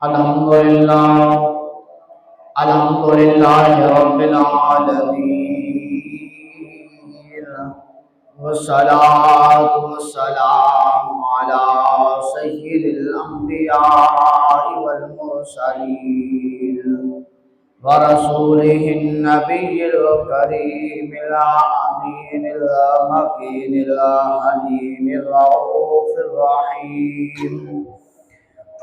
الحمد لله الحمد لله رب العالمين، والصلاة والسلام على سيد الأنبياء والمرسلين ورسوله النبي الكريم الأمين المكين الحليم الرؤوف الرحيم.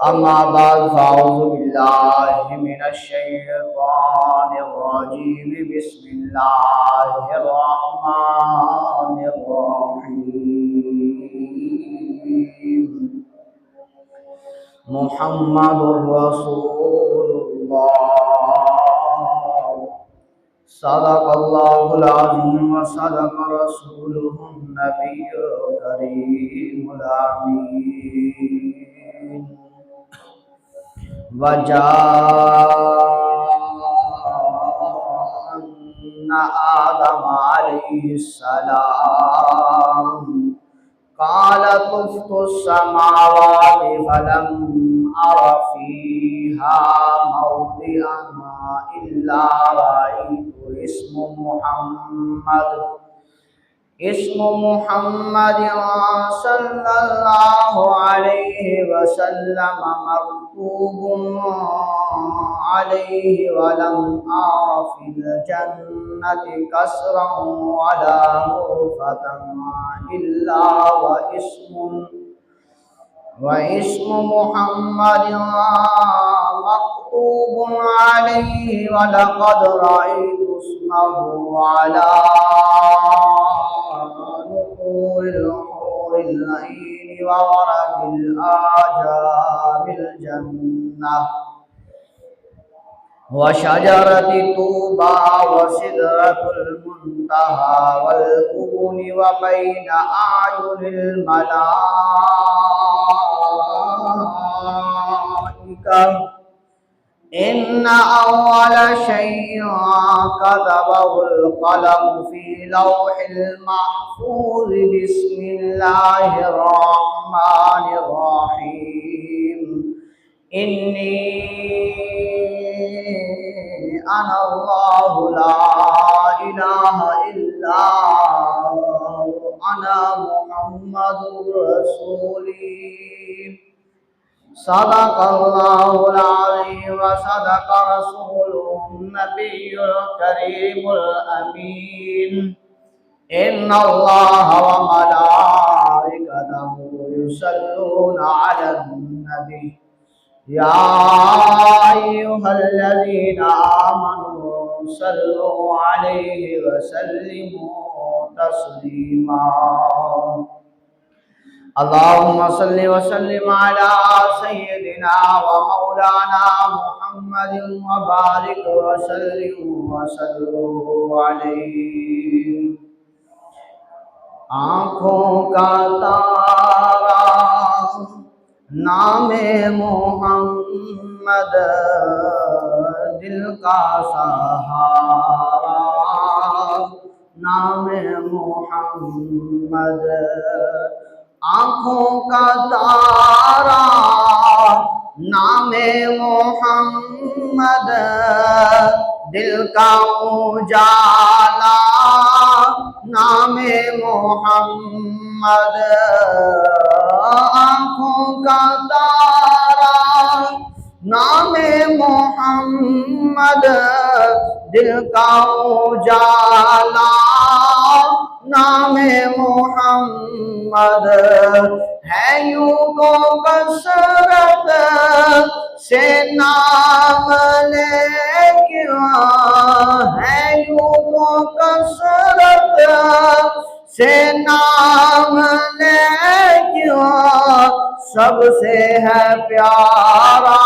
أما بعد فأعوذ بالله من الشيطان الرجيم. بسم الله الرحمن الرحيم. محمد رسول الله، صدق الله العظيم وصدق رسوله النبي الكريم الأمين. وَجَاءَ آدم عليه السلام قال طفت السماوات فلم أر فيها موضعا إلا رأيت اسم محمد صلى الله عليه وسلم مكتوب عليه، ولم أر في الجنة كسرا ولا غرفة إلا واسم محمد مكتوب عليه، ولقد رأيت اسمه على نقور الحور العين وورق الآجاب الجنة وشجرة طوبى وسدرة المنتهى والكون وبين أعين الملائكة. إن أول شيء كتبه القلم في لوح المحفوظ. بسم الله الرحمن الرحيم. إني أنا الله لا إله إلا أنا محمد رسولي. صدق الله العظيم وصدق رسوله النبي الكريم الأمين. إن الله وملائكته يصلون على النبي يا أيها الذين آمنوا صلوا عليه وسلموا تسليما. اللهم صل وسلم على سيدنا ومولانا محمد وبارك وسلم عليه. آنکھوں کا تارا نام محمد، دل کا سہارا نام محمد. آنکھوں کا تارا نام محمد، دل کا اجالا نام محمد. آنکھوں کا تارا نام محمد، دل کا اجالا نام محمد. ہے یوں تو کثرت سے نام لیکن، ہے یوں تو کثرت سے نام لیکن، سب سے ہے پیارا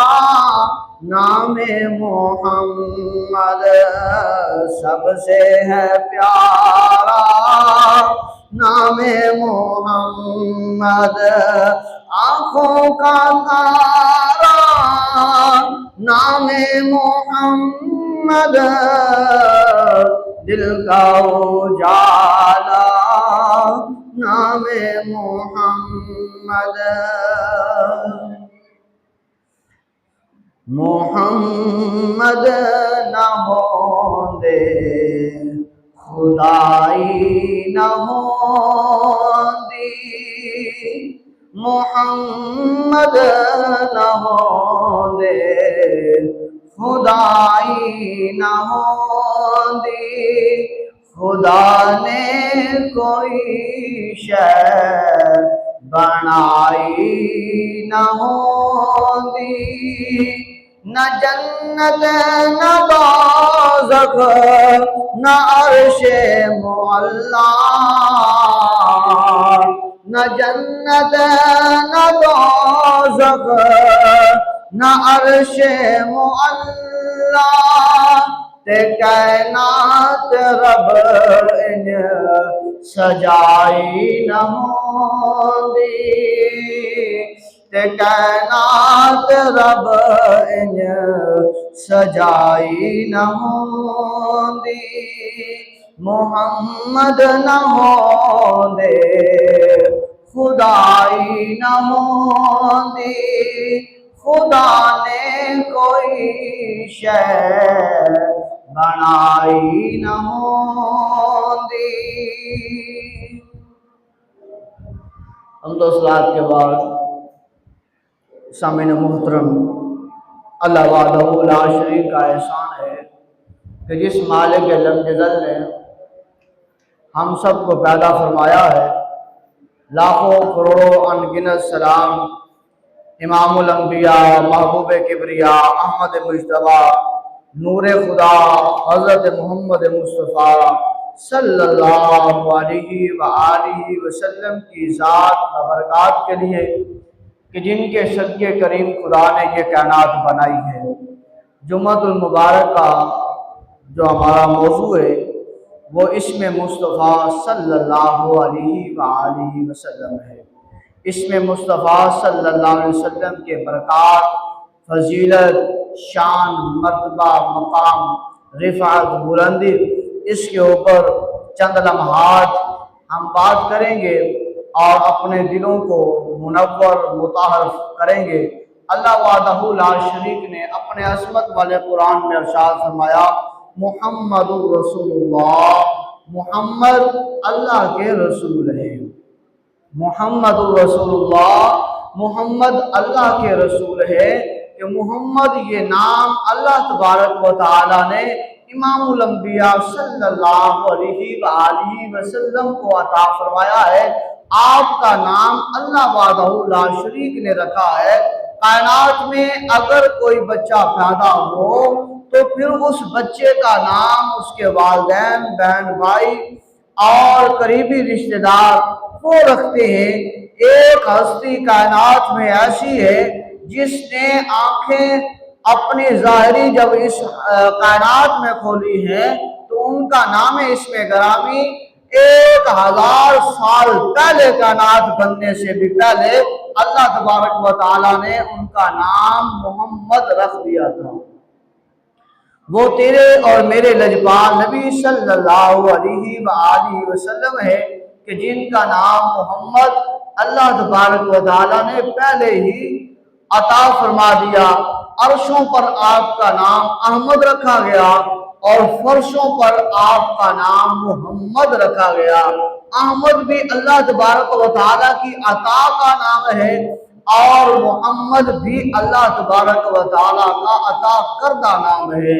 نام محمد. سب سے ہے پیارا نام محمد. آنکھوں کا تارا نام محمد، دل کا اجالا نام محمد. محمد نہ ہوندے خدائی نہ ہوندی، محمد نہ ہوندے خدائی نہ ہوندی، خدا نے کوئی شے بنائی نہ ہوندی، نہ جنت نہ دوزخ نہ عرش معلا، نہ جنت نہ دوزخ نہ عرش معلا، تے کائنات رب ان سجائی نہ ہوندی، تے کائنات رب ان سجائی نہ ہوندی، محمد نہ ہوندے خدائی نہ ہوندی، خدا نے کوئی شے بنائی نہ ہوندی۔ حمد و صلات کے بعد سامعین محترم، اللہ وحدہ لا شریک کا احسان ہے کہ جس مالک لم یزل نے ہم سب کو پیدا فرمایا ہے، لاکھوں کروڑوں انگنت سلام امام الانبیاء محبوب کبریا احمد مجتبیٰ نور خدا حضرت محمد مصطفیٰ صلی اللہ علیہ وآلہ وسلم کی ذات و برکات کے لیے کہ جن کے صدقے کریم خدا نے یہ کائنات بنائی ہے۔ جمعۃ المبارک کا جو ہمارا موضوع ہے وہ اسم مصطفیٰ صلی اللہ علیہ وآلہ وسلم ہے۔ اسم مصطفیٰ صلی اللہ علیہ وسلم کے برکات، فضیلت، شان، مرتبہ، مقام، رفعت، بلندی، اس کے اوپر چند لمحات ہم بات کریں گے اور اپنے دلوں کو منور مطہر کریں گے۔ اللہ وحدہ لا شریک نے اپنے عظمت والے قرآن میں ارشاد فرمایا، محمد رسول اللہ، محمد اللہ کے رسول ہیں۔ محمد الرسول اللہ، محمد اللہ کے رسول ہے کہ محمد یہ نام اللہ تبارک و تعالی نے امام الانبیاء صلی اللہ علیہ وآلہ وسلم کو عطا فرمایا ہے۔ آپ کا نام اللہ وحدہ لا شریک نے رکھا ہے۔ کائنات میں اگر کوئی بچہ پیدا ہو تو پھر اس بچے کا نام اس کے والدین، بہن بھائی اور قریبی رشتہ دار وہ رکھتے ہیں۔ ایک ہستی کائنات میں ایسی ہے جس نے آنکھیں اپنی ظاہری جب اس کائنات میں کھولی ہے تو ان کا نام اسم گرامی 1000 سال پہلے کائنات بننے سے بھی پہلے اللہ تبارک و تعالی نے ان کا نام محمد رکھ دیا تھا۔ وہ تیرے اور میرے لجپال نبی صلی اللہ علیہ وآلہ وسلم ہے کہ جن کا نام محمد اللہ تبارک و تعالی نے پہلے ہی عطا فرما دیا۔ عرشوں پر آپ کا نام احمد رکھا گیا اور فرشوں پر آپ کا نام محمد رکھا گیا۔ احمد بھی اللہ تبارک و تعالی کی عطا کا نام ہے اور محمد بھی اللہ تبارک و تعالی کا عطا کردہ نام ہے۔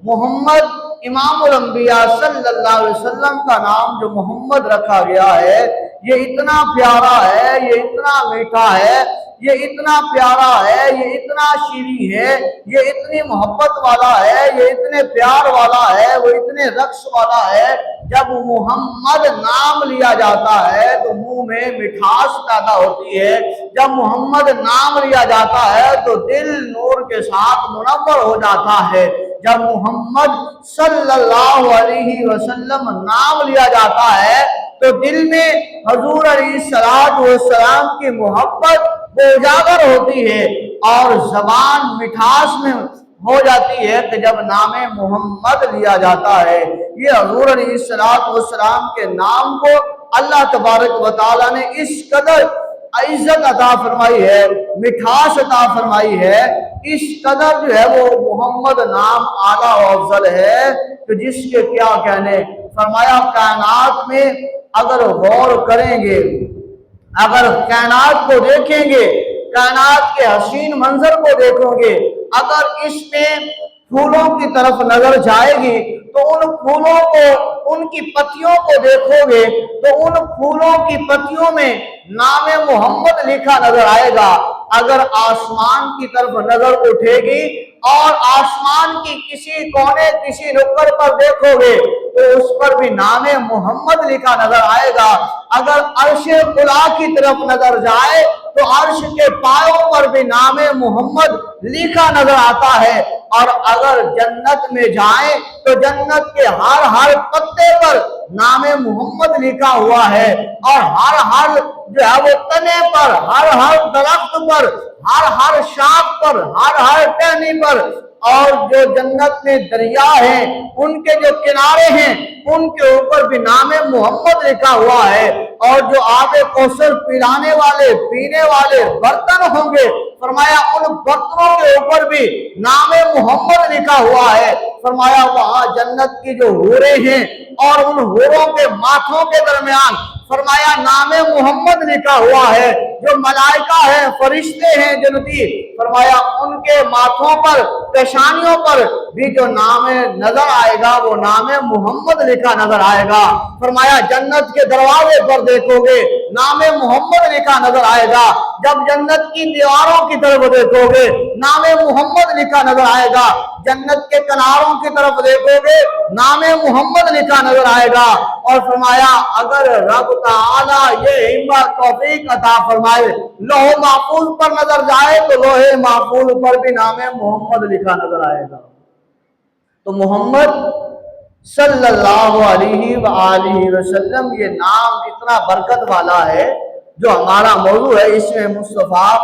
محمد امام الانبیاء صلی اللہ علیہ وسلم کا نام جو محمد رکھا گیا ہے یہ اتنا پیارا ہے، یہ اتنا میٹھا ہے، یہ اتنا پیارا ہے، یہ اتنا شیریں ہے، یہ اتنی محبت والا ہے، یہ اتنے پیار والا ہے، وہ اتنے رقص والا ہے۔ جب محمد نام لیا جاتا ہے تو منہ میں مٹھاس پیدا ہوتی ہے۔ جب محمد نام لیا جاتا ہے تو دل نور کے ساتھ منور ہو جاتا ہے۔ جب محمد صلی اللہ علیہ وسلم نام لیا جاتا ہے تو دل میں حضور علیہ السلام کی محبت اجاگر ہوتی ہے اور زبان مٹھاس میں ہو جاتی ہے کہ جب نام محمد لیا جاتا ہے۔ یہ حضور علیہ السلام کے نام کو اللہ تبارک و تعالی نے اس قدر عزت عطا فرمائی ہے، مٹھاس عطا فرمائی ہے، اس قدر جو ہے وہ محمد نام اعلیٰ و افضل ہے کہ جس کے کیا کہنے۔ فرمایا کائنات میں اگر غور کریں گے، اگر کائنات کو دیکھیں گے، کائنات کے حسین منظر کو دیکھو گے، اگر اس میں پھولوں کی طرف نظر جائے گی تو ان پھولوں کو، ان کی پتیوں کو دیکھو گے تو ان پھولوں کی پتیوں میں نام محمد لکھا نظر آئے گا۔ اگر آسمان کی طرف نظر اٹھے گی اور آسمان کی کسی کونے، کسی نکڑ پر دیکھو گے تو اس پر بھی نام محمد لکھا نظر آئے گا۔ اگر عرش خلا کی طرف نظر جائے تو عرش کے پایوں پر بھی نام محمد لکھا نظر آتا ہے، اور اگر جنت میں جائیں تو جنت کے ہر پتے پر نام محمد لکھا ہوا ہے، اور ہر جو ہے وہ تنے پر، ہر درخت پر، ہر شاخ پر، ہر ٹہنی پر، اور جو جنت میں دریا ہیں ان کے جو کنارے ہیں ان کے اوپر بھی نام محمد لکھا ہوا ہے، اور جو آب کوثر پلانے والے، پینے والے برتن ہوں گے فرمایا ان برتنوں کے اوپر بھی نام محمد لکھا ہوا ہے۔ فرمایا وہاں جنت کی جو حوریں ہیں اور ان حوروں کے ماتھوں کے درمیان فرمایا نام محمد لکھا ہوا ہے۔ جو ملائکہ ہیں، فرشتے ہیں جنتی، فرمایا ان کے ماتھوں پر، پیشانیوں پر بھی جو نام نظر آئے گا وہ نام محمد لکھا نظر آئے گا۔ فرمایا جنت کے دروازے پر دیکھو گے نام محمد لکھا نظر آئے گا، جب جنت کی دیواروں کی طرف دیکھو گے نام محمد لکھا نظر آئے گا، جنت کے کناروں کی طرف دیکھو گے نام محمد لکھا نظر آئے گا۔ اور فرمایا اگر رب تعالی یہ ہمت توفیق عطا فرمائے لوح محفوظ پر نظر جائے تو لوح محفوظ پر بھی نام محمد لکھا نظر آئے گا۔ تو محمد صلی اللہ علیہ وآلہ وسلم یہ نام اتنا برکت والا ہے، جو ہمارا موضوع ہے اس میں مصطفیٰ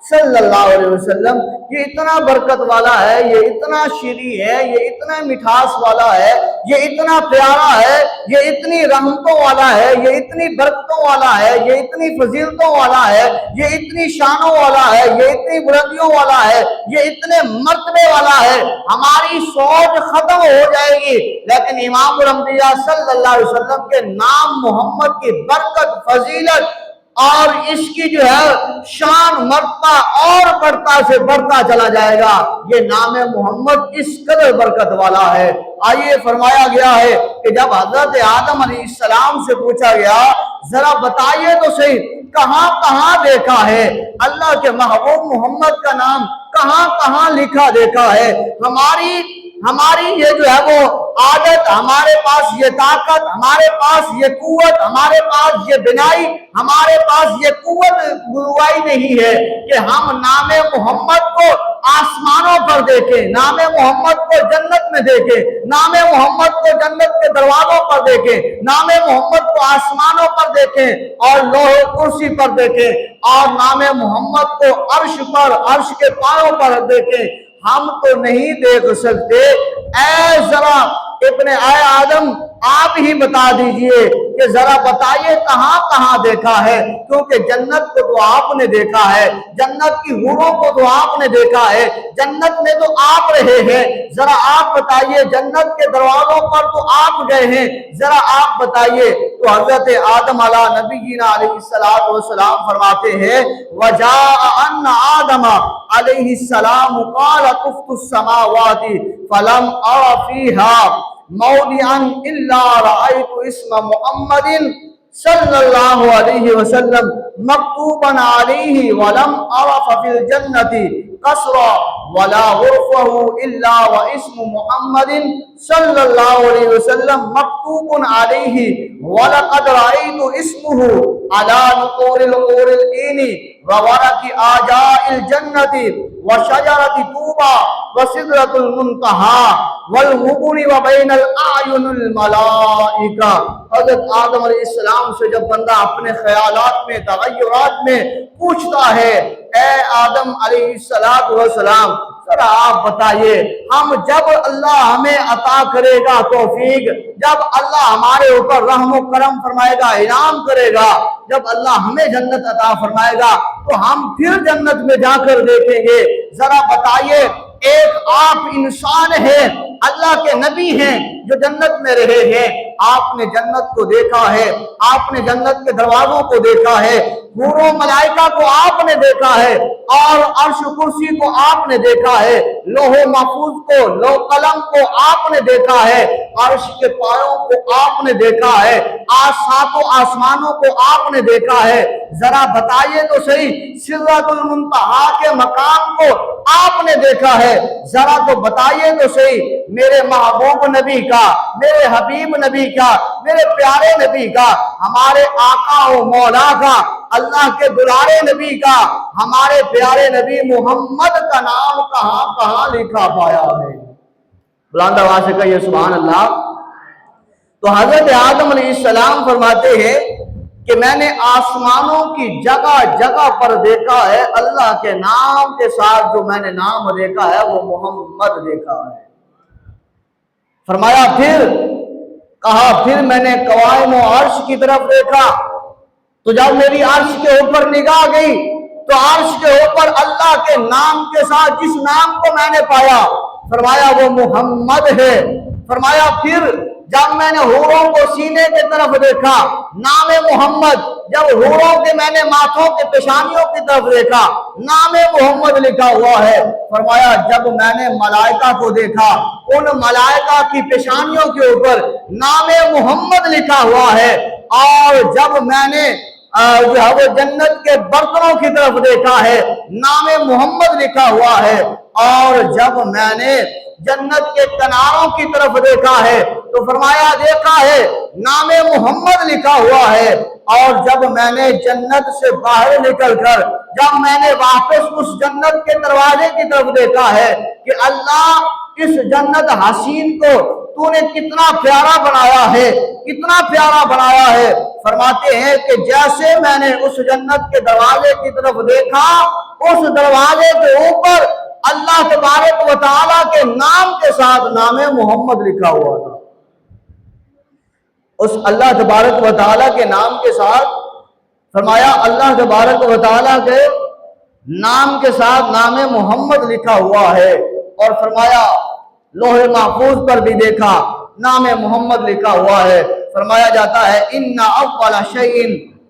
صلی اللہ علیہ وسلم، یہ اتنا برکت والا ہے، یہ اتنا شیریں ہے، یہ اتنا مٹھاس والا ہے، یہ اتنا پیارا ہے، یہ اتنی رحمتوں والا ہے، یہ اتنی برکتوں والا ہے، یہ اتنی فضیلتوں والا ہے، یہ اتنی شانوں والا ہے، یہ اتنی بلندیوں والا ہے، یہ اتنے مرتبے والا ہے، ہماری سوچ ختم ہو جائے گی لیکن امام الانبیاء صلی اللہ علیہ وسلم کے نام محمد کی برکت، فضیلت اور اس کی جو ہے شان مرتبہ اور بڑھتا سے بڑھتا چلا جائے گا۔ یہ نام محمد اس قدر برکت والا ہے۔ آئیے فرمایا گیا ہے کہ جب حضرت آدم علیہ السلام سے پوچھا گیا ذرا بتائیے تو صحیح کہاں کہاں دیکھا ہے اللہ کے محبوب محمد کا نام، کہاں کہاں لکھا دیکھا ہے؟ ہماری یہ جو ہے وہ عادت، ہمارے پاس یہ طاقت، ہمارے پاس یہ قوت، ہمارے پاس یہ بنائی، ہمارے پاس یہ قوت گواہی نہیں ہے کہ ہم نام محمد کو آسمانوں پر دیکھیں، نام محمد کو جنت میں دیکھیں، نام محمد کو جنت کے دروازوں پر دیکھیں، نام محمد کو آسمانوں پر دیکھیں اور لوح کرسی پر دیکھیں، اور نام محمد کو عرش پر، عرش کے پاؤں پر دیکھیں۔ ہم تو نہیں دیکھ سکتے، اے آدم آپ ہی بتا دیجئے کہ ذرا بتائیے کہاں کہاں دیکھا ہے، کیونکہ جنت کو تو آپ نے دیکھا ہے، جنت کی حوروں کو تو آپ نے دیکھا ہے، جنت میں تو آپ رہے ہیں، ذرا آپ بتائیے جنت کے دروازوں پر تو آپ گئے ہیں، ذرا آپ بتائیے۔ تو حضرت آدم علیہ نبینا علیہ السلام فرماتے ہیں وَجَاءَ أَنَّ آدَمَ علیہ السلام قَالَ طُفْتُ السَّمَاوَاتِ فَلَمْ أَرَ فِيهَا موضعا الا رأيت اسم محمد صلی اللہ علیہ وسلم مکتوبا علیہ ولم أرف في الجنة قصرا ولا غرفه الا واسم محمد صلی اللہ علیہ وسلم مکتوب علیہ ولقد رأيت اسمه على نقور القور العين وورق آجاء الجنة وشجرة طوبى وسدرة المنتهى والغبن وبین الاعین الملائکہ۔ حضرت آدم علیہ السلام سے جب بندہ اپنے خیالات میں، تغیرات میں پوچھتا ہے اے آدم علیہ السلام ذرا آپ بتائیے، ہم جب اللہ ہمیں عطا کرے گا توفیق، جب اللہ ہمارے اوپر رحم و کرم فرمائے گا، انعام کرے گا، جب اللہ ہمیں جنت عطا فرمائے گا تو ہم پھر جنت میں جا کر دیکھیں گے۔ ذرا بتائیے، ایک آپ انسان ہیں، اللہ کے نبی ہیں جو جنت میں رہے ہیں، آپ نے جنت کو دیکھا ہے، آپ نے جنت کے دروازوں کو دیکھا ہے، حور و ملائکہ کو آپ نے دیکھا ہے، اور عرش کرسی کو آپ نے دیکھا ہے، لوح محفوظ کو، لوح قلم کو آپ نے دیکھا ہے، عرش کے پایوں کو آپ نے دیکھا ہے، ساتوں آسمانوں کو آپ نے دیکھا ہے۔ ذرا بتائیے تو صحیح، سدرۃ المنتہا کے مقام کو آپ نے دیکھا ہے، ذرا تو بتائیے تو صحیح، میرے محبوب نبی کا، میرے حبیب نبی کا، میرے پیارے نبی کا، ہمارے آقا و مولا کا، اللہ کے دلارے نبی کا، ہمارے پیارے نبی محمد کا نام کہاں کہاں لکھا پایا ہے؟ بلند آواز سے کہیے سبحان اللہ۔ تو حضرت آدم علیہ السلام فرماتے ہیں کہ میں نے آسمانوں کی جگہ جگہ پر دیکھا ہے، اللہ کے نام کے ساتھ جو میں نے نام دیکھا ہے وہ محمد دیکھا ہے۔ فرمایا پھر میں نے قوائم و عرش کی طرف دیکھا، تو جب میری عرش کے اوپر نگاہ گئی تو عرش کے اوپر اللہ کے نام کے ساتھ جس نام کو میں نے پایا، فرمایا وہ محمد ہے۔ فرمایا پھر جب میں نے حوروں کو سینے کی طرف دیکھا، نام محمد، جب حوروں کے میں نے ماتھوں کے پیشانیوں کی طرف دیکھا، نام محمد لکھا ہوا ہے۔ فرمایا جب میں نے ملائکہ کو دیکھا، ان ملائکہ کی پیشانیوں کے اوپر نام محمد لکھا ہوا ہے، اور جب میں نے وہ جنت کے برتنوں کی طرف دیکھا ہے، نام محمد لکھا ہوا ہے، اور جب میں نے جنت کے کناروں کی طرف دیکھا ہے تو فرمایا دیکھا ہے نام محمد لکھا ہوا ہے، اور جب میں نے جنت سے باہر نکل کر جب میں نے واپس اس جنت کے دروازے کی طرف دیکھا ہے کہ اللہ اس جنت حسین کو تو نے کتنا پیارا بنایا ہے، کتنا پیارا بنایا ہے۔ فرماتے ہیں کہ جیسے میں نے اس جنت کے دروازے کی طرف دیکھا، اس دروازے کے اوپر اللہ تبارک و تعالیٰ کے نام کے ساتھ نام محمد لکھا ہوا تھا۔ اس اللہ تبارک و تعالیٰ کے نام کے ساتھ، فرمایا اللہ تبارک و تعالیٰ کے نام کے ساتھ نام محمد لکھا ہوا ہے، اور فرمایا لوح محفوظ پر بھی دیکھا، نام محمد لکھا ہوا ہے۔ فرمایا جاتا ہے ان اول شیء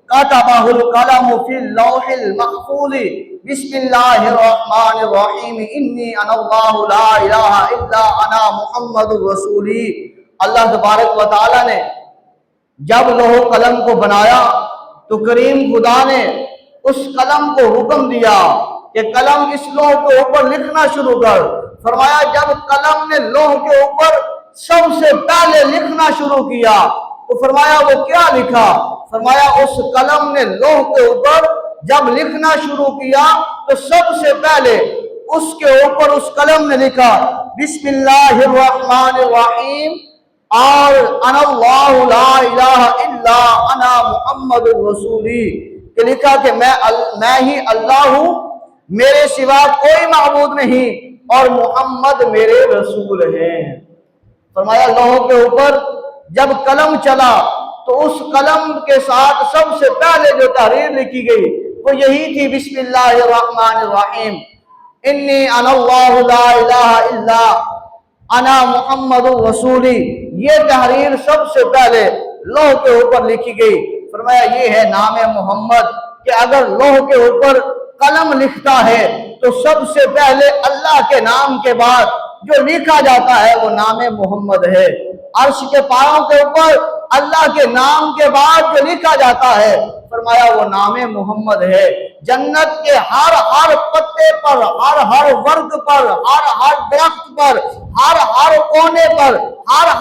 کتبہ القلم فی اللوح المحفوظ بسم اللہ الرحمن الرحیم انی انا اللہ لا الہ الا انا محمد رسولی۔ اللہ تبارک و تعالیٰ نے جب لوح قلم کو بنایا تو کریم خدا نے اس قلم کو حکم دیا کہ قلم اس لوح کے اوپر لکھنا شروع کر۔ فرمایا جب قلم نے لوح کے اوپر سب سے پہلے لکھنا شروع کیا تو فرمایا وہ کیا لکھا؟ فرمایا اس قلم نے لوح کے اوپر جب لکھنا شروع کیا تو سب سے پہلے اس کے اوپر اس قلم نے لکھا بسم اللہ الرحمن الرحیم، اور انا اللہ لا الہ الا انا محمد رسولی، کہ لکھا کہ میں ہی اللہ ہوں، میرے سوا کوئی معبود نہیں، اور محمد میرے رسول ہیں۔ فرمایا لوح کے اوپر جب قلم چلا تو اس قلم کے ساتھ سب سے پہلے جو تحریر لکھی گئی وہ یہی تھی بسم اللہ الرحمن الرحیم انی انا اللہ لا الہ الا انا محمد رسولی۔ یہ تحریر سب سے پہلے لوح کے اوپر لکھی گئی۔ فرمایا یہ ہے نام محمد، کہ اگر لوح کے اوپر قلم لکھتا ہے تو سب سے پہلے اللہ کے نام کے بعد جو لکھا جاتا ہے وہ نام محمد ہے۔ عرش کے پاؤں کے اوپر اللہ کے نام کے بعد جو لکھا جاتا ہے فرمایا وہ نام محمد ہے۔ جنت کے ہر پتے پر، ہر ورگ پر، ہر درخت پر، ہر کونے پر،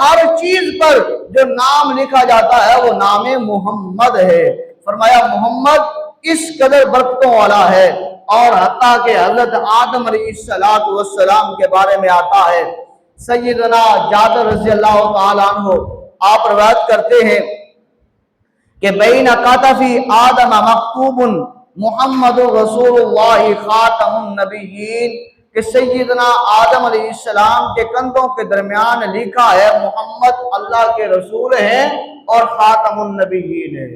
ہر چیز پر جو نام لکھا جاتا ہے وہ نام محمد ہے۔ فرمایا محمد اس قدر برکتوں والا ہے، اور حتیٰ کہ حضرت آدم علیہ السلام کے بارے میں آتا ہے، سیدنا جابر رضی اللہ تعالیٰ عنہ آپ روایت کرتے ہیں کہ بین کتفی آدم مکتوب محمد رسول اللہ خاتم النبیین، کہ سیدنا آدم علیہ السلام کے کندھوں کے درمیان لکھا ہے محمد اللہ کے رسول ہیں اور خاتم النبیین ہے۔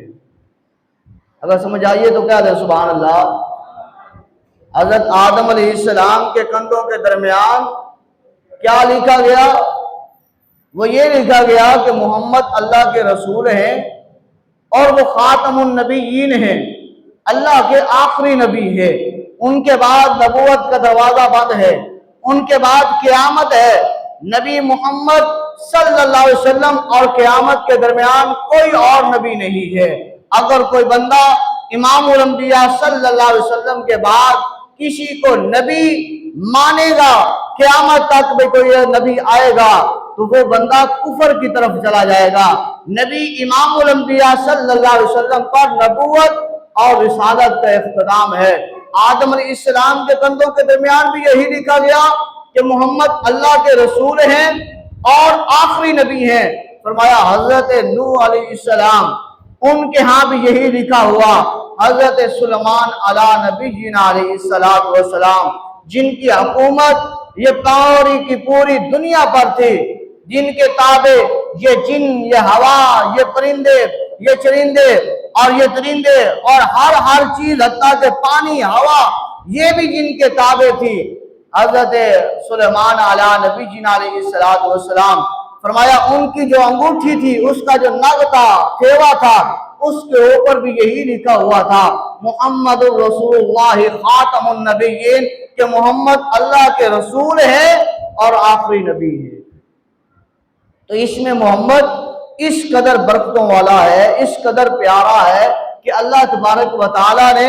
اگر سمجھ آئیے تو کیا دیں سبحان اللہ۔ حضرت آدم علیہ السلام کے کندھوں کے درمیان کیا لکھا گیا؟ وہ یہ لکھا گیا کہ محمد اللہ کے رسول ہیں اور وہ خاتم النبیین ہیں، اللہ کے آخری نبی ہے، ان کے بعد نبوت کا دروازہ بند ہے، ان کے بعد قیامت ہے، نبی محمد صلی اللہ علیہ وسلم اور قیامت کے درمیان کوئی اور نبی نہیں ہے۔ اگر کوئی بندہ امام الانبیاء صلی اللہ علیہ وسلم کے بعد کسی کو نبی مانے گا، قیامت تک بھی کوئی نبی آئے گا تو وہ بندہ کفر کی طرف چلا جائے گا۔ نبی امام الانبیاء صلی اللہ علیہ وسلم پر نبوت اور رسالت کا اختتام ہے۔ آدم علیہ السلام کے کندھوں کے درمیان بھی یہی لکھا گیا کہ محمد اللہ کے رسول ہیں اور آخری نبی ہیں۔ فرمایا حضرت نوح علیہ السلام، ان کے ہاں بھی یہی لکھا ہوا۔ حضرت سلیمان علی نبینا علیہ السلام، جن کی حکومت یہ پوری کی پوری دنیا پر تھی، جن کے تابع یہ جن، یہ ہوا، یہ پرندے، یہ چرندے اور یہ درندے اور ہر چیز، حتیٰ کہ پانی، ہوا، یہ بھی جن کے تابع تھی۔ حضرت سلیمان علی نبینا علیہ السلام، فرمایا ان کی جو انگوٹھی تھی، اس کا جو نگ تھا، پھیوا تھا، اس کے اوپر بھی یہی لکھا ہوا تھا محمد رسول اللہ خاتم النبیین، کہ محمد اللہ کے رسول ہے اور آخری نبی ہے۔ تو اس میں محمد اس قدر برکتوں والا ہے، اس قدر پیارا ہے کہ اللہ تبارک و تعالیٰ نے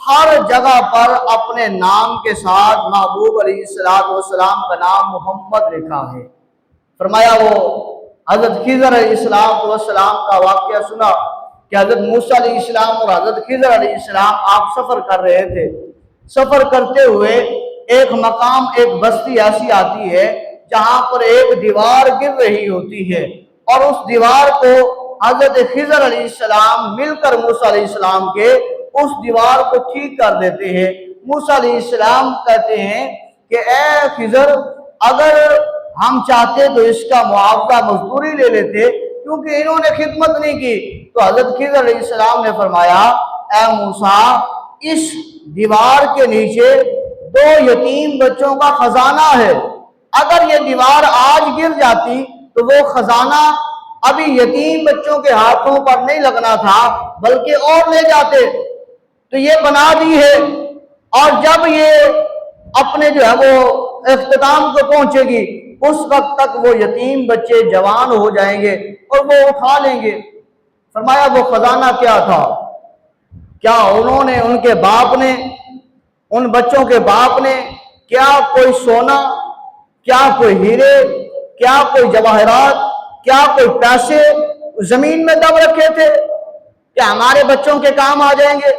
ہر جگہ پر اپنے نام کے ساتھ محبوب علیہ السلام کا نام محمد لکھا ہے۔ فرمایا وہ حضرت خضر علیہ السلام کا واقعہ سنا کہ حضرت موسیٰ علیہ السلام اور حضرت خضر علیہ السلام آپ سفر کر رہے تھے۔ سفر کرتے ہوئے ایک مقام، ایک بستی ایسی آتی ہے جہاں پر ایک دیوار گر رہی ہوتی ہے، اور اس دیوار کو حضرت خضر علیہ السلام مل کر موسیٰ علیہ السلام کے اس دیوار کو ٹھیک کر دیتے ہیں۔ موسیٰ علیہ السلام کہتے ہیں کہ اے خضر، اگر ہم چاہتے تو اس کا معاوضہ مزدوری لے لیتے، کیونکہ انہوں نے خدمت نہیں کی۔ تو حضرت خضر علیہ السلام نے فرمایا اے موسیٰ، اس دیوار کے نیچے 2 یتیم بچوں کا خزانہ ہے، اگر یہ دیوار آج گر جاتی تو وہ خزانہ ابھی یتیم بچوں کے ہاتھوں پر نہیں لگنا تھا بلکہ اور لے جاتے، تو یہ بنا دی ہے، اور جب یہ اپنے جو ہے وہ اختتام کو پہنچے گی اس وقت تک وہ یتیم بچے جوان ہو جائیں گے اور وہ اٹھا لیں گے۔ فرمایا وہ خزانہ کیا تھا؟ کیا انہوں نے، ان کے باپ نے، ان بچوں کے باپ نے کیا کوئی سونا، کیا کوئی ہیرے، کیا کوئی جواہرات، کیا کوئی پیسے زمین میں دب رکھے تھے کہ ہمارے بچوں کے کام آ جائیں گے؟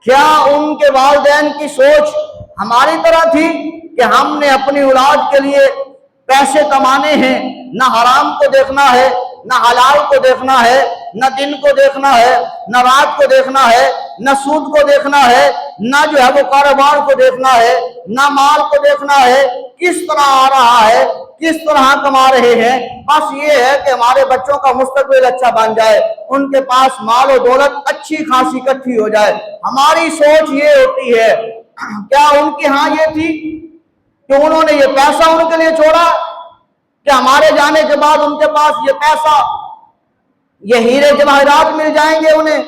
کیا ان کے والدین کی سوچ ہماری طرح تھی کہ ہم نے اپنی اولاد کے لیے پیسے کمانے ہیں، نہ حرام کو دیکھنا ہے، نہ حلال کو دیکھنا ہے، نہ دن کو دیکھنا ہے، نہ رات کو دیکھنا ہے، نہ سود کو دیکھنا ہے، نہ جو ہے وہ کاروبار کو دیکھنا ہے، نہ مال کو دیکھنا ہے، کس طرح آ رہا ہے، کس طرح کما رہے ہیں، بس یہ ہے کہ ہمارے بچوں کا مستقبل اچھا بن جائے، ان کے پاس مال و دولت اچھی خاصی اکٹھی ہو جائے۔ ہماری سوچ یہ ہوتی ہے۔ کیا ان کی ہاں یہ تھی کہ انہوں نے یہ پیسہ ان کے لیے چھوڑا کہ ہمارے جانے کے بعد ان کے پاس یہ پیسہ، یہ ہیرے جواہرات مل جائیں گے انہیں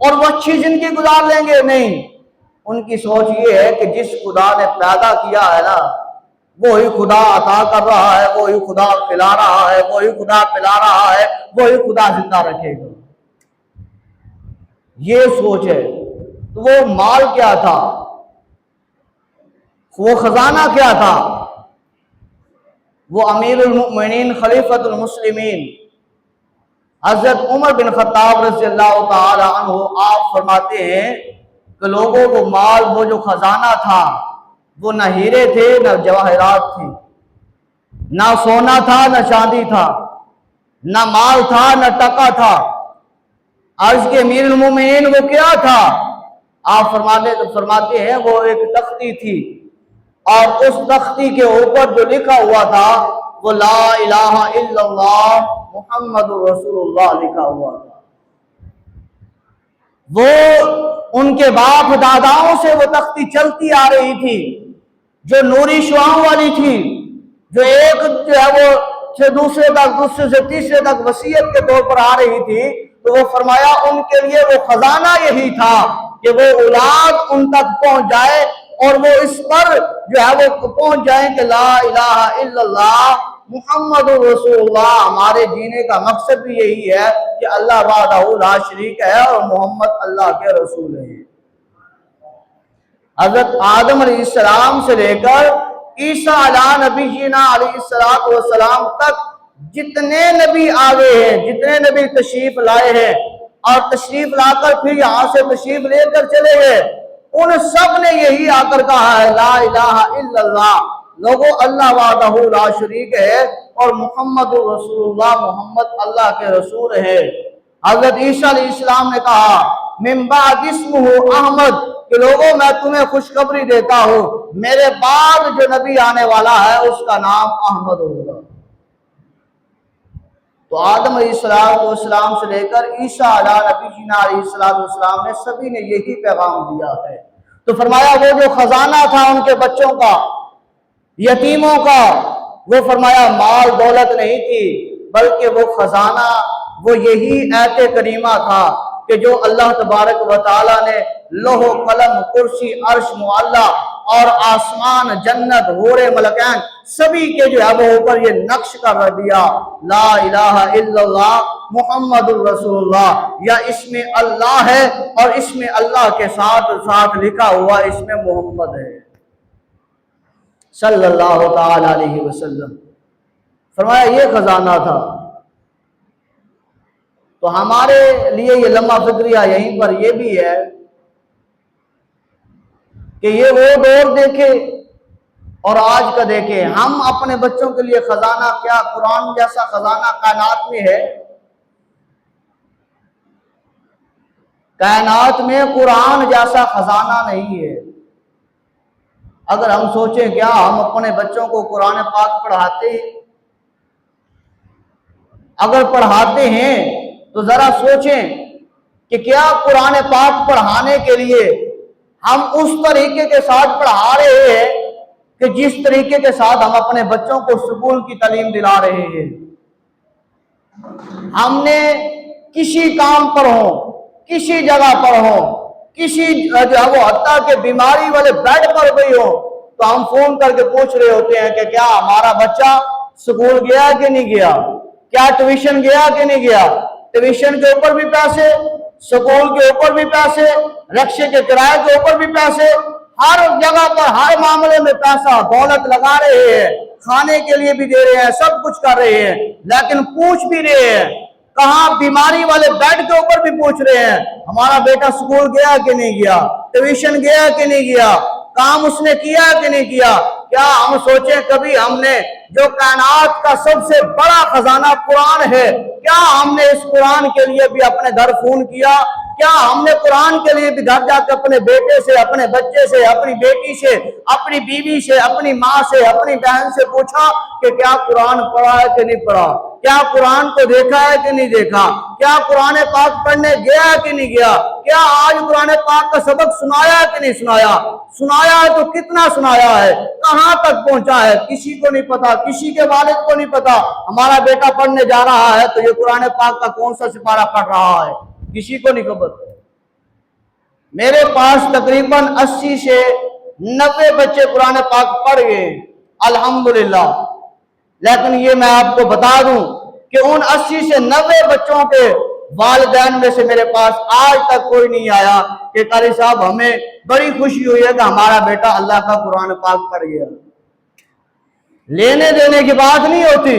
اور وہ اچھی زندگی گزار لیں گے؟ نہیں، ان کی سوچ یہ ہے کہ جس خدا نے پیدا کیا ہے نا، وہی خدا عطا کر رہا ہے، وہی خدا کھلا رہا ہے، وہی خدا پلا رہا ہے، وہی خدا زندہ رکھے گا، یہ سوچ ہے۔ تو وہ مال کیا تھا، وہ خزانہ کیا تھا؟ وہ امیر المؤمنین خلیفۃ المسلمین حضرت عمر بن خطاب رضی اللہ تعالی عنہ آپ فرماتے ہیں کہ لوگوں کو مال، وہ جو خزانہ تھا، وہ نہ ہیرے تھے، نہ جواہرات تھی، نہ سونا تھا، نہ چاندی تھا، نہ مال تھا، نہ ٹکا تھا۔ عرض کے امیر المومنین وہ کیا تھا؟ آپ فرماتے ہیں وہ ایک تختی تھی، اور اس تختی کے اوپر جو لکھا ہوا تھا وہ لا الہ الا اللہ محمد رسول اللہ لکھا ہوا تھا۔ وہ ان کے باپ داداؤں سے وہ تختی چلتی آ رہی تھی، جو نوری شعاؤں والی تھی، جو ایک جو ہے وہ سے دوسرے تک، دوسرے سے تیسرے تک وصیت کے طور پر آ رہی تھی۔ تو وہ فرمایا ان کے لیے وہ خزانہ یہی تھا کہ وہ اولاد ان تک پہنچ جائے اور وہ اس پر جو ہے وہ پہنچ جائیں کہ لا الہ الا اللہ محمد رسول اللہ۔ ہمارے جینے کا مقصد بھی یہی ہے کہ اللہ وحدہ لا شریک ہے اور محمد اللہ کے رسول ہیں۔ حضرت آدم علیہ السلام سے لے کر عیسیٰ علیہ نبی جینا علیہ السلام تک جتنے نبی آگے ہیں، جتنے نبی تشریف لائے ہیں اور تشریف لا کر پھر یہاں سے تشریف لے کر چلے گئے، ان سب نے یہی آ کر کہا ہے لا الہ الا اللہ، لوگو اللہ وحدہ لا شریک ہے اور محمد رسول اللہ، محمد اللہ کے رسول ہے۔ حضرت عیسیٰ علیہ السلام نے کہا من بعد اسمہ احمد، کہ لوگوں میں تمہیں خوشخبری دیتا ہوں میرے بعد جو نبی آنے والا ہے اس کا نام احمد ہوگا۔ تو آدم علیہ السلام سے لے کر عیسیٰ علیہ نبی جینا علیہ السلام نے سبھی نے یہی پیغام دیا ہے۔ تو فرمایا وہ جو خزانہ تھا ان کے بچوں کا، یتیموں کا، وہ فرمایا مال دولت نہیں تھی، بلکہ وہ خزانہ وہ یہی آیت کریمہ تھا کہ جو اللہ تبارک و تعالیٰ نے لوح و قلم، کرسی، عرش معلیٰ اور آسمان، جنت، حور ملکین سبھی کے جو ہے وہ اوپر یہ نقش کر دیا لا الہ الا اللہ محمد الرسول اللہ، یا اس میں اللہ ہے اور اس میں اللہ کے ساتھ ساتھ لکھا ہوا اس میں محمد ہے صلی اللہ تعالی علیہ وسلم۔ فرمایا یہ خزانہ تھا۔ تو ہمارے لیے یہ لمحہ فکریہ یہیں پر یہ بھی ہے کہ یہ وہ دور دیکھے اور آج کا دیکھے، ہم اپنے بچوں کے لیے خزانہ کیا قرآن جیسا خزانہ کائنات میں ہے؟ کائنات میں قرآن جیسا خزانہ نہیں ہے۔ اگر ہم سوچیں کیا ہم اپنے بچوں کو قرآن پاک پڑھاتے ہیں؟ اگر پڑھاتے ہیں تو ذرا سوچیں کہ کیا قرآن پاک پڑھانے کے لیے ہم اس طریقے کے ساتھ پڑھا رہے ہیں کہ جس طریقے کے ساتھ ہم اپنے بچوں کو سکول کی تعلیم دلا رہے ہیں؟ ہم نے کسی کام پر ہو، کسی جگہ پر ہو، کسی جو ہے وہ حتیٰ کہ بیماری والے بیڈ پر بھی ہو تو ہم فون کر کے پوچھ رہے ہوتے ہیں کہ کیا ہمارا بچہ سکول گیا کہ نہیں گیا، کیا ٹیوشن گیا کہ نہیں گیا۔ ٹیوشن کے اوپر بھی پیسے، سکول کے اوپر بھی پیسے، رکشے کے کرائے کے اوپر بھی پیسے، ہر جگہ پر ہر معاملے میں پیسہ دولت لگا رہے ہیں، کھانے کے لیے بھی دے رہے ہیں، سب کچھ کر رہے ہیں، لیکن پوچھ بھی رہے ہیں کہاں بیماری والے بیڈ کے اوپر بھی پوچھ رہے ہیں ہمارا بیٹا سکول گیا کہ نہیں گیا، ٹیوشن گیا کہ نہیں گیا، کام اس نے کیا کہ نہیں کیا۔ کیا ہم سوچیں کبھی ہم نے جو کائنات کا سب سے بڑا خزانہ قرآن ہے، کیا ہم نے اس قرآن کے لیے بھی اپنے گھر فون کیا؟ کیا ہم نے قرآن کے لیے بھی گھر جا کے اپنے بیٹے سے، اپنے بچے سے، اپنی بیٹی سے، اپنی بیوی سے، اپنی ماں سے، اپنی بہن سے پوچھا کہ کیا قرآن پڑھا ہے کہ نہیں پڑھا، کیا قرآن کو دیکھا ہے کہ نہیں دیکھا، کیا قرآن پاک پڑھنے گیا کہ نہیں گیا، کیا آج قرآن پاک کا سبق سنایا کہ نہیں سنایا، سنایا ہے تو کتنا سنایا ہے، کہاں تک پہنچا ہے، کسی کو نہیں پتا، کسی کے والد کو نہیں پتا۔ ہمارا بیٹا پڑھنے جا رہا ہے تو یہ قرآن پاک کا کون سا سپارہ پڑھ رہا ہے، کسی کو نہیں خبر۔ میرے پاس تقریباً 80 سے 90 بچے قرآن پاک پڑھ گئے الحمدللہ، لیکن یہ میں آپ کو بتا دوں کہ ان 80 سے 90 بچوں کے والدین میں سے میرے پاس آج تک کوئی نہیں آیا کہ قاری صاحب ہمیں بڑی خوشی ہوئی ہے کہ ہمارا بیٹا اللہ کا قرآن پاک پڑھ گیا۔ لینے دینے کی بات نہیں ہوتی،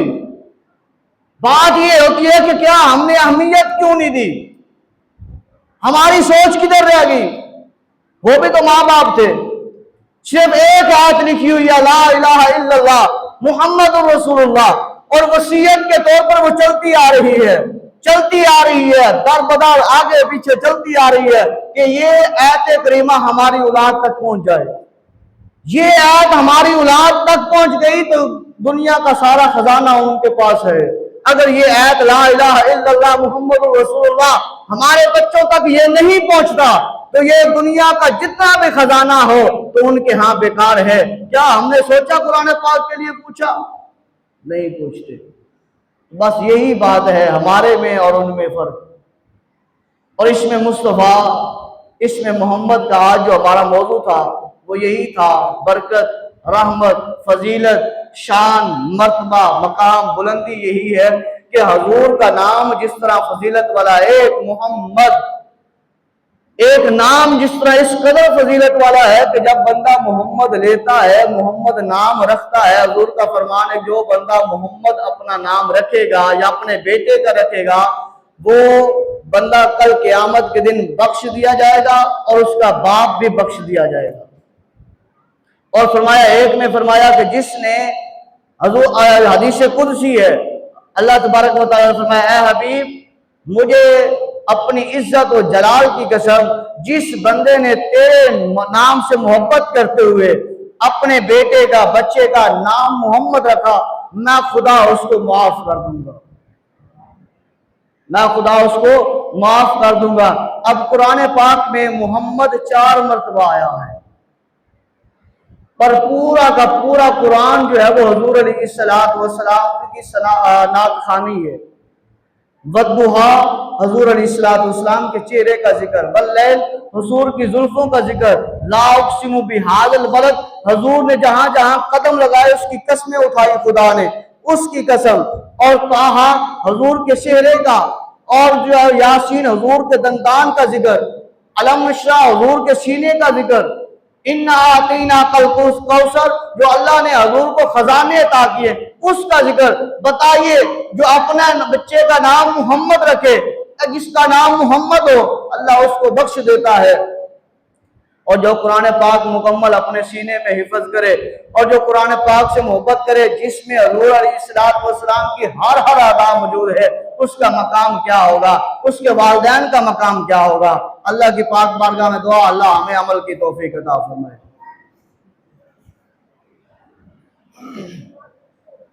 بات یہ ہوتی ہے کہ کیا ہم نے اہمیت کیوں نہیں دی، ہماری سوچ کدھر رہ گئی۔ وہ بھی تو ماں باپ تھے، صرف ایک آیت لکھی ہوئی ہے لا الہ الا اللہ محمد رسول اللہ، اور وصیت کے طور پر وہ چلتی آ رہی ہے، چلتی آ رہی ہے، در بدر آگے پیچھے چلتی آ رہی ہے کہ یہ آیت کریمہ ہماری اولاد تک پہنچ جائے۔ یہ آیت ہماری اولاد تک پہنچ گئی تو دنیا کا سارا خزانہ ان کے پاس ہے۔ اگر یہ آیت لا الہ الا اللہ محمد رسول اللہ ہمارے بچوں تک یہ نہیں پہنچتا تو یہ دنیا کا جتنا بھی خزانہ ہو تو ان کے ہاں بیکار ہے۔ کیا ہم نے سوچا قرآن پاک کے لیے پوچھا؟ نہیں پوچھتے۔ بس یہی بات ہے ہمارے میں اور ان میں فرق۔ اور اس میں مصطفیٰ، اس میں محمد کا آج جو ہمارا موضوع تھا وہ یہی تھا، برکت، رحمت، فضیلت، شان، مرتبہ، مقام، بلندی یہی ہے کہ حضور کا نام جس طرح فضیلت والا ہے، ایک نام جس طرح اس قدر فضیلت والا ہے کہ جب بندہ محمد لیتا ہے، محمد نام رکھتا ہے، حضور کا فرمان ہے جو بندہ محمد اپنا نام رکھے گا یا اپنے بیٹے کا رکھے گا وہ بندہ کل قیامت کے دن بخش دیا جائے گا اور اس کا باپ بھی بخش دیا جائے گا۔ اور فرمایا، ایک نے فرمایا کہ جس نے حدیث قدسی ہے، اللہ تبارک و تعالیٰ نے فرمایا، اے حبیب مجھے اپنی عزت و جلال کی قسم، جس بندے نے تیرے نام سے محبت کرتے ہوئے اپنے بیٹے کا، بچے کا نام محمد رکھا، میں خدا اس کو معاف کر دوں گا، میں خدا اس کو معاف کر دوں گا۔ اب قرآن پاک میں محمد 4 مرتبہ آیا ہے، پر پورا کا پورا قرآن جو ہے وہ حضور علیہ السلام کی نعت خوانی ہے۔ والضحیٰ حضور علیہ السلام کے چہرے کا ذکر، واللیل حضور کی زلفوں کا ذکر، لا اقسم بہذا البلد حضور نے جہاں جہاں قدم لگائے اس کی قسمیں اٹھائی خدا نے، اس کی قسم، اور طٰہٰ حضور کے چہرے کا، اور جو یاسین حضور کے دندان کا ذکر، علم نشرح حضور کے سینے کا ذکر، اِنَّا أَعْطَيْنَاكَ الْكَوْثَرَ جو اللہ نے حضور کو خزانے عطا کیے اس کا ذکر۔ بتائیے جو اپنا بچے کا نام محمد رکھے، جس کا نام محمد ہو، اللہ اس کو بخش دیتا ہے۔ اور جو قرآن پاک مکمل اپنے سینے میں حفظ کرے اور جو قرآن پاک سے محبت کرے، جس میں حضور علیہ السلام کی ہر ادا موجود ہے، اس کا مقام کیا ہوگا، اس کے والدین کا مقام کیا ہوگا۔ اللہ کی پاک بارگاہ میں دعا، اللہ ہمیں عمل کی توفیق عطا فرمائے۔